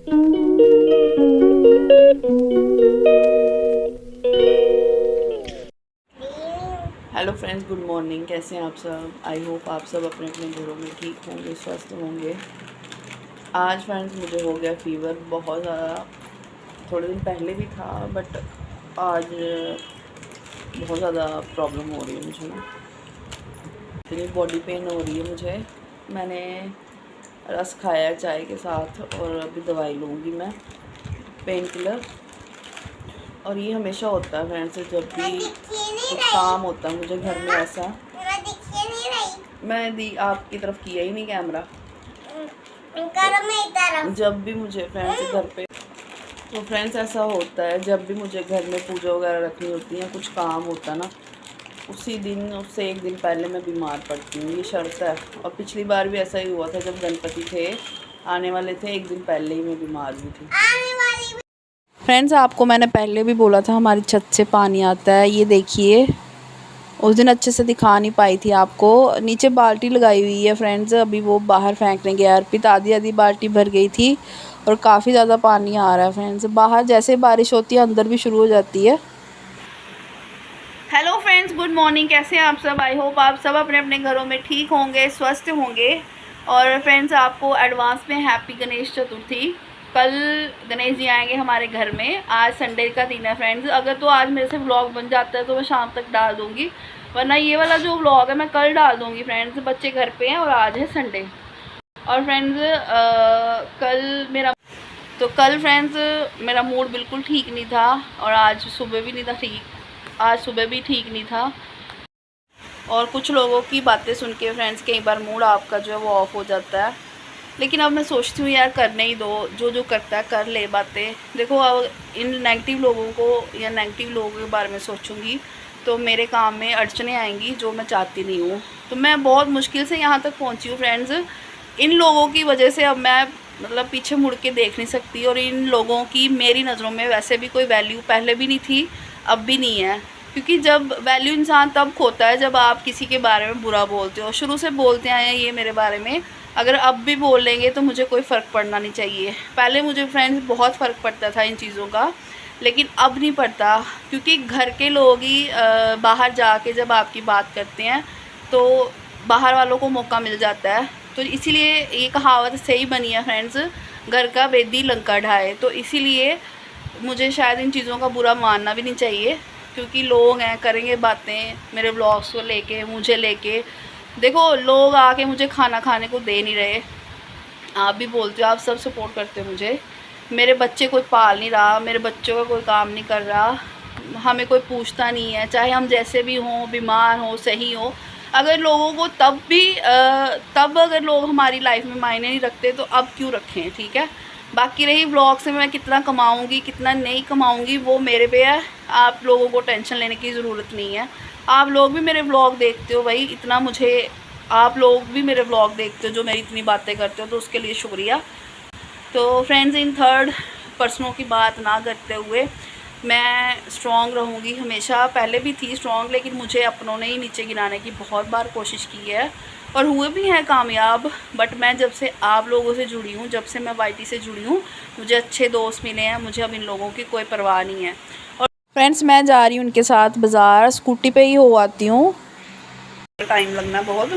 Hello friends, good morning. कैसे हैं आप सब? आई होप आप सब अपने अपने घरों में ठीक होंगे, स्वस्थ होंगे। आज फ्रेंड्स मुझे हो गया फ़ीवर बहुत ज़्यादा। थोड़े दिन पहले भी था, बट आज बहुत ज़्यादा प्रॉब्लम हो रही है मुझे ना। इतनी बॉडी पेन हो रही है मुझे। मैंने रस खाया चाय के साथ और अभी दवाई लूँगी मैं, पेन किलर। और ये हमेशा होता है फ्रेंड्स, जब भी कुछ काम होता है मुझे घर में ऐसा। मैं दी आपकी तरफ किया ही नहीं कैमरा। जब भी मुझे फ्रेंड्स घर पे तो फ्रेंड्स ऐसा होता है, जब भी मुझे घर में पूजा वगैरह रखनी होती है, कुछ काम होता है ना, उसी दिन उससे एक दिन पहले मैं बीमार पड़ती हूँ। ये शर्त है। और पिछली बार भी ऐसा ही हुआ था, जब गणपति थे आने वाले थे, एक दिन पहले ही मैं बीमार हुई थी। फ्रेंड्स आपको मैंने पहले भी बोला था हमारी छत से पानी आता है। ये देखिए, उस दिन अच्छे से दिखा नहीं पाई थी आपको। नीचे बाल्टी लगाई हुई है फ्रेंड्स, अभी वो बाहर फेंकने गया। अर्पित आधी बाल्टी भर गई थी और काफ़ी ज़्यादा पानी आ रहा है फ्रेंड्स। बाहर जैसे बारिश होती है अंदर भी शुरू हो जाती है। Hello friends, good morning. कैसे हैं आप सब? आई होप आप सब अपने अपने घरों में ठीक होंगे, स्वस्थ होंगे। और फ्रेंड्स आपको एडवांस में हैप्पी गणेश चतुर्थी। कल गणेश जी आएंगे हमारे घर में। आज संडे का दिन है फ्रेंड्स। अगर तो आज मेरे से व्लॉग बन जाता है तो मैं शाम तक डाल दूँगी, वरना ये वाला जो व्लॉग है मैं कल डाल दूँगी फ्रेंड्स। बच्चे घर पे हैं और आज है संडे। और फ्रेंड्स कल फ्रेंड्स मेरा मूड बिल्कुल ठीक नहीं था, और आज सुबह भी नहीं था ठीक। आज सुबह भी ठीक नहीं था। और कुछ लोगों की बातें सुन के फ्रेंड्स कई बार मूड आपका जो है वो ऑफ हो जाता है। लेकिन अब मैं सोचती हूँ यार, करने ही दो, जो जो करता है कर ले बातें। देखो अब इन नेगेटिव लोगों को या नेगेटिव लोगों के बारे में सोचूंगी तो मेरे काम में अड़चने आएंगी, जो मैं चाहती नहीं हूँ। तो मैं बहुत मुश्किल से यहाँ तक पहुँची हूँ फ्रेंड्स। इन लोगों की वजह से अब मैं मतलब पीछे मुड़ के देख नहीं सकती। और इन लोगों की मेरी नज़रों में वैसे भी कोई वैल्यू पहले भी नहीं थी, अब भी नहीं है। क्योंकि जब वैल्यू इंसान तब खोता है जब आप किसी के बारे में बुरा बोलते हो। शुरू से बोलते आए हैं ये मेरे बारे में, अगर अब भी बोल लेंगे तो मुझे कोई फ़र्क पड़ना नहीं चाहिए। पहले मुझे फ्रेंड्स बहुत फ़र्क पड़ता था इन चीज़ों का, लेकिन अब नहीं पड़ता। क्योंकि घर के लोग ही बाहर जाके जब आपकी बात करते हैं तो बाहर वालों को मौका मिल जाता है। तो इसीलिए ये कहावत सही बनी है फ्रेंड्स, घर का बेदी लंका ढाए। तो इसीलिए मुझे शायद इन चीज़ों का बुरा मानना भी नहीं चाहिए, क्योंकि लोग हैं करेंगे बातें मेरे व्लॉग्स को लेके, मुझे लेके। देखो लोग आके मुझे खाना खाने को दे नहीं रहे। आप भी बोलते हो, आप सब सपोर्ट करते हो मुझे। मेरे बच्चे कोई पाल नहीं रहा, मेरे बच्चों का कोई काम नहीं कर रहा, हमें कोई पूछता नहीं है, चाहे हम जैसे भी हों, बीमार हों, सही हो। अगर लोगों को तब अगर लोग हमारी लाइफ में मायने नहीं रखते तो अब क्यों रखें, ठीक है। बाकी रही व्लॉग से मैं कितना कमाऊंगी कितना नहीं कमाऊंगी वो मेरे पे है। आप लोगों को टेंशन लेने की ज़रूरत नहीं है। आप लोग भी मेरे व्लॉग देखते हो भाई, इतना मुझे आप लोग भी मेरे व्लॉग देखते हो जो मेरी इतनी बातें करते हो, तो उसके लिए शुक्रिया। तो फ्रेंड्स इन थर्ड पर्सनों की बात ना करते हुए मैं स्ट्रॉन्ग रहूँगी हमेशा। पहले भी थी स्ट्रॉन्ग, लेकिन मुझे अपनों ने ही नीचे गिराने की बहुत बार कोशिश की है और हुए भी हैं कामयाब। बट मैं जब से आप लोगों से जुड़ी हूँ, जब से मैं वाईटी से जुड़ी हूँ, मुझे अच्छे दोस्त मिले हैं। मुझे अब इन लोगों की कोई परवाह नहीं है। और फ्रेंड्स मैं जा रही हूँ उनके साथ बाज़ार, स्कूटी पे ही हो आती हूँ। टाइम लगना बहुत,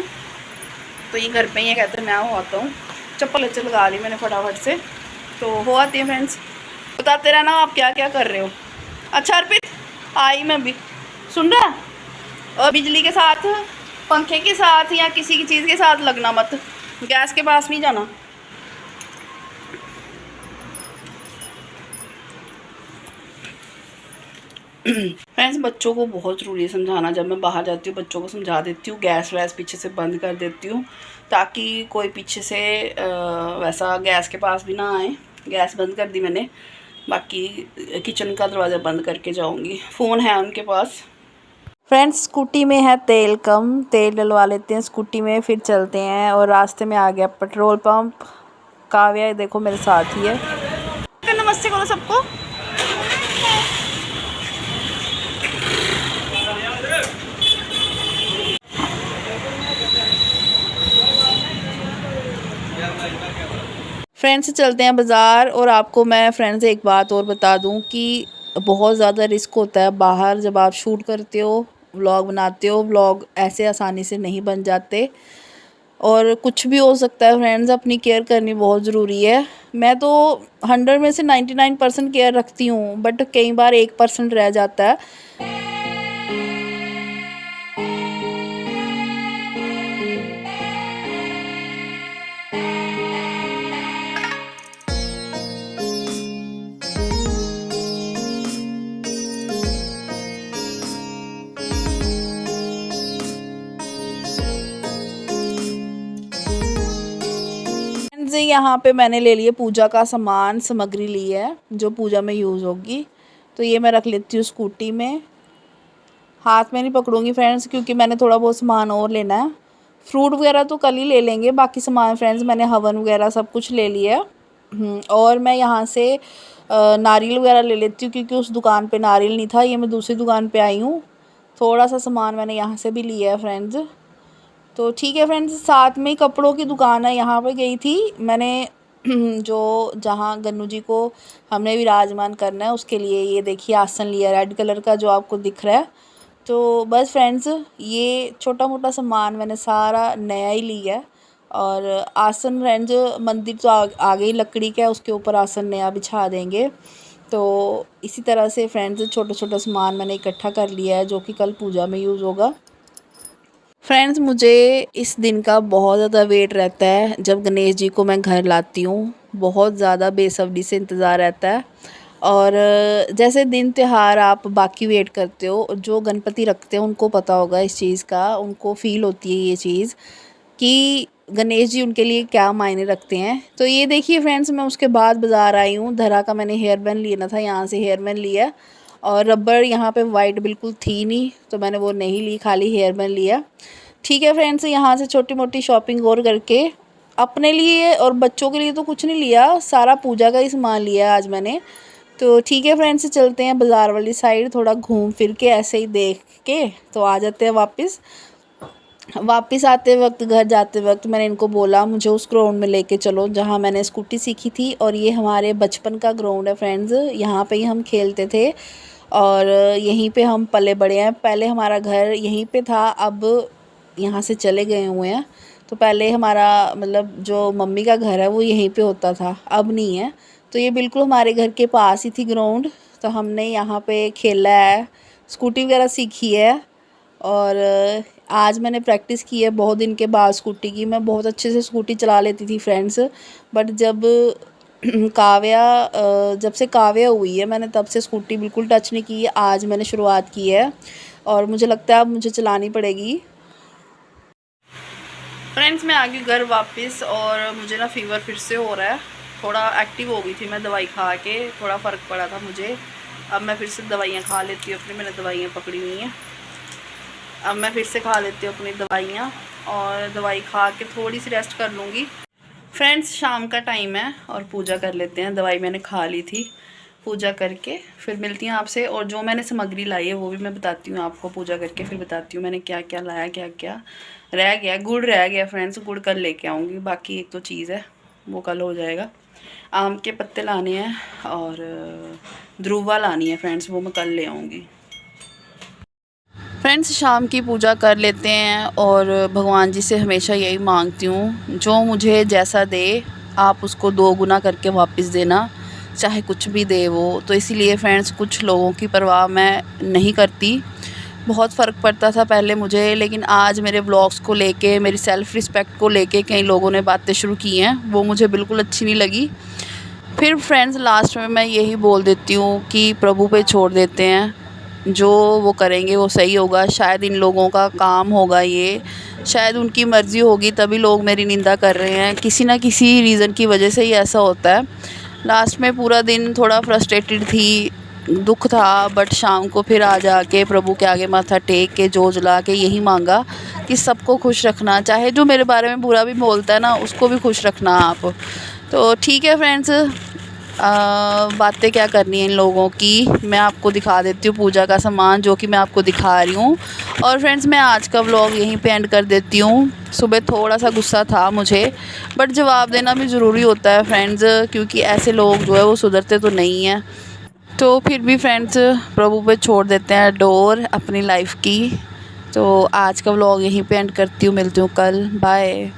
तो ये घर पे ही है, कहते मैं हो आता हूँ। चप्पल अच्छे लगा ली मैंने फटाफट से, तो हो आती है फ्रेंड्स। बताते रहना आप क्या क्या कर रहे हो। अच्छा अर्पित, आई मैं भी, सुन रहा है? और बिजली के साथ, पंखे के साथ या किसी की चीज़ के साथ लगना मत, गैस के पास नहीं जाना। फ्रेंड्स बच्चों को बहुत ज़रूरी है समझाना। जब मैं बाहर जाती हूँ बच्चों को समझा देती हूँ, गैस वैस पीछे से बंद कर देती हूँ, ताकि कोई पीछे से वैसा गैस के पास भी ना आए। गैस बंद कर दी मैंने, बाकी किचन का दरवाज़ा बंद करके जाऊँगी। फ़ोन है उनके पास। फ्रेंड्स स्कूटी में है तेल कम, तेल डलवा लेते हैं स्कूटी में, फिर चलते हैं। और रास्ते में आ गया पेट्रोल पंप। काव्या देखो मेरे साथ ही है। नमस्ते करो सबको। फ्रेंड्स चलते हैं बाज़ार। और आपको मैं फ्रेंड्स एक बात और बता दूं कि बहुत ज़्यादा रिस्क होता है बाहर जब आप शूट करते हो, व्लॉग बनाते हो। व्लॉग ऐसे आसानी से नहीं बन जाते और कुछ भी हो सकता है फ्रेंड्स, अपनी केयर करनी बहुत ज़रूरी है। मैं तो 100 में से 99% केयर रखती हूँ, बट कई बार 1% रह जाता है। यहाँ पे मैंने ले लिए पूजा का सामान, सामग्री ली है जो पूजा में यूज़ होगी। तो ये मैं रख लेती हूँ स्कूटी में, हाथ में नहीं पकड़ूंगी फ्रेंड्स क्योंकि मैंने थोड़ा बहुत सामान और लेना है। फ्रूट वगैरह तो कल ही ले लेंगे, बाकी सामान फ्रेंड्स मैंने हवन वगैरह सब कुछ ले लिया है। और मैं यहाँ से नारियल वगैरह ले लेती हूँ क्योंकि उस दुकान पे नारियल नहीं था। ये मैं दूसरी दुकान पे आई हूँ, थोड़ा सा सामान मैंने यहाँ से भी लिया है फ्रेंड्स। तो ठीक है फ्रेंड्स, साथ में ही कपड़ों की दुकान है, यहाँ पे गई थी मैंने जो जहाँ गन्नू जी को हमने विराजमान करना है उसके लिए ये देखिए आसन लिया, रेड कलर का जो आपको दिख रहा है। तो बस फ्रेंड्स ये छोटा मोटा सामान मैंने सारा नया ही लिया है। और आसन फ्रेंड्स मंदिर तो आगे ही लकड़ी का है, उसके ऊपर आसन नया बिछा देंगे। तो इसी तरह से फ्रेंड्स छोटा छोटा सामान मैंने इकट्ठा कर लिया है जो कि कल पूजा में यूज़ होगा। फ्रेंड्स मुझे इस दिन का बहुत ज़्यादा वेट रहता है जब गणेश जी को मैं घर लाती हूँ, बहुत ज़्यादा बेसब्री से इंतज़ार रहता है। और जैसे दिन त्यौहार आप बाकी वेट करते हो, जो गणपति रखते हैं उनको पता होगा इस चीज़ का, उनको फ़ील होती है ये चीज़ कि गणेश जी उनके लिए क्या मायने रखते हैं। तो ये देखिए फ्रेंड्स मैं उसके बाद बाज़ार आई हूँ, धरा का मैंने हेयर बैंड लेना था, यहाँ से हेयर बैंड लिया। और रबड़ यहाँ पे वाइट बिल्कुल थी नहीं तो मैंने वो नहीं ली, खाली हेयर बैंड लिया। ठीक है फ्रेंड्स, यहाँ से छोटी मोटी शॉपिंग और करके अपने लिए और बच्चों के लिए तो कुछ नहीं लिया, सारा पूजा का ही सामान लिया आज मैंने। तो ठीक है फ्रेंड्स चलते हैं बाज़ार वाली साइड, थोड़ा घूम फिर के ऐसे ही देख के तो आ जाते हैं वापस आते वक्त, घर जाते वक्त मैंने इनको बोला मुझे उस ग्राउंड में लेके चलो जहाँ मैंने स्कूटी सीखी थी। और ये हमारे बचपन का ग्राउंड है फ्रेंड्स, यहाँ पे ही हम खेलते थे और यहीं पे हम पले बड़े हैं। पहले हमारा घर यहीं पे था, अब यहाँ से चले गए हुए हैं। तो पहले हमारा मतलब जो मम्मी का घर है वो यहीं पे होता था, अब नहीं है। तो ये बिल्कुल हमारे घर के पास ही थी ग्राउंड, तो हमने यहाँ पे खेला है, स्कूटी वगैरह सीखी है। और आज मैंने प्रैक्टिस की है बहुत दिन के बाद स्कूटी की। मैं बहुत अच्छे से स्कूटी चला लेती थी फ्रेंड्स, बट जब जब से काव्या हुई है मैंने तब से स्कूटी बिल्कुल टच नहीं की है। आज मैंने शुरुआत की है और मुझे लगता है अब मुझे चलानी पड़ेगी। फ्रेंड्स मैं आ गई घर वापस और मुझे ना फ़ीवर फिर से हो रहा है, थोड़ा एक्टिव हो गई थी मैं दवाई खा के, थोड़ा फ़र्क पड़ा था मुझे। अब मैं फिर से दवाइयाँ खा लेती हूँ अपनी, मैंने दवाइयाँ पकड़ी हुई हैं, अब मैं फिर से खा लेती हूँ अपनी दवाइयाँ और दवाई खा के थोड़ी सी रेस्ट कर लूँगी। फ्रेंड्स शाम का टाइम है और पूजा कर लेते हैं, दवाई मैंने खा ली थी, पूजा करके फिर मिलती हूँ आपसे। और जो मैंने सामग्री लाई है वो भी मैं बताती हूँ आपको, पूजा करके फिर बताती हूँ मैंने क्या क्या लाया, क्या क्या रह गया। गुड़ रह गया फ्रेंड्स, गुड़ कल लेके आऊँगी, बाकी एक तो चीज़ है वो कल हो जाएगा। आम के पत्ते लाने हैं और ध्रुवा लानी है फ्रेंड्स, वो मैं कल ले आऊँगी। फ्रेंड्स शाम की पूजा कर लेते हैं और भगवान जी से हमेशा यही मांगती हूँ जो मुझे जैसा दे आप उसको 2 गुना करके वापस देना, चाहे कुछ भी दे वो। तो इसीलिए फ्रेंड्स कुछ लोगों की परवाह मैं नहीं करती, बहुत फ़र्क पड़ता था पहले मुझे, लेकिन आज मेरे व्लॉग्स को लेके, मेरी सेल्फ़ रिस्पेक्ट को लेके कई लोगों ने बातें शुरू की हैं, वो मुझे बिल्कुल अच्छी नहीं लगी। फिर फ्रेंड्स लास्ट में मैं यही बोल देती हूँ कि प्रभु पे छोड़ देते हैं, जो वो करेंगे वो सही होगा। शायद इन लोगों का काम होगा ये, शायद उनकी मर्ज़ी होगी तभी लोग मेरी निंदा कर रहे हैं, किसी ना किसी रीज़न की वजह से ही ऐसा होता है। लास्ट में पूरा दिन थोड़ा फ्रस्ट्रेटेड थी, दुख था, बट शाम को फिर आ जाके प्रभु के आगे माथा टेक के जो जला के यही मांगा कि सबको खुश रखना, चाहे जो मेरे बारे में बुरा भी बोलता है ना उसको भी खुश रखना आप। तो ठीक है फ्रेंड्स, बातें क्या करनी है इन लोगों की। मैं आपको दिखा देती हूँ पूजा का सामान जो कि मैं आपको दिखा रही हूँ। और फ्रेंड्स मैं आज का व्लॉग यहीं पे एंड कर देती हूँ। सुबह थोड़ा सा गुस्सा था मुझे, बट जवाब देना भी ज़रूरी होता है फ्रेंड्स, क्योंकि ऐसे लोग जो है वो सुधरते तो नहीं हैं। तो फिर भी फ्रेंड्स प्रभु पे छोड़ देते हैं डोर अपनी लाइफ की। तो आज का व्लॉग यहीं पे एंड करती हूँ, मिलती हूँ कल, बाय।